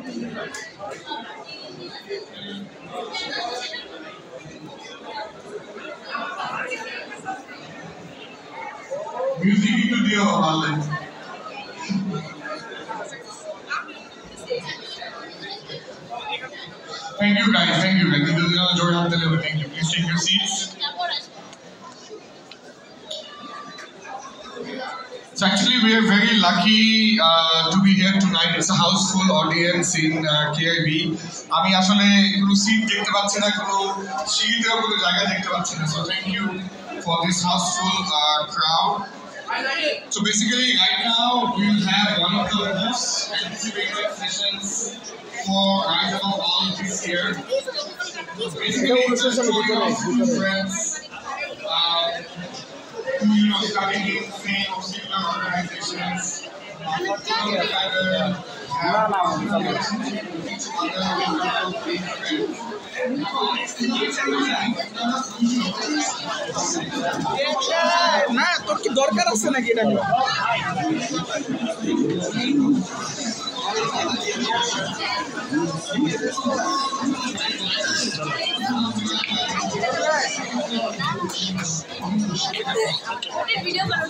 Music একটু দিও ভালো। Thank you guys, thank you guys. Thank you. Please take your seats. So actually we are very lucky to be here tonight. It's a houseful audience in KIB. আমি আসলে কোনো seat দেখতে পাচ্ছি না, কোনো সিটেও কোনো জায়গা দেখতে পাচ্ছি না। So thank you for this houseful crowd. So basically right now we'll have one of the most anticipated sessions for Rise Above All this year. Basically it's a story of two friends who studying in the same or similar organizations. না তোর কি দরকার আছে নাকি এটা video বানাও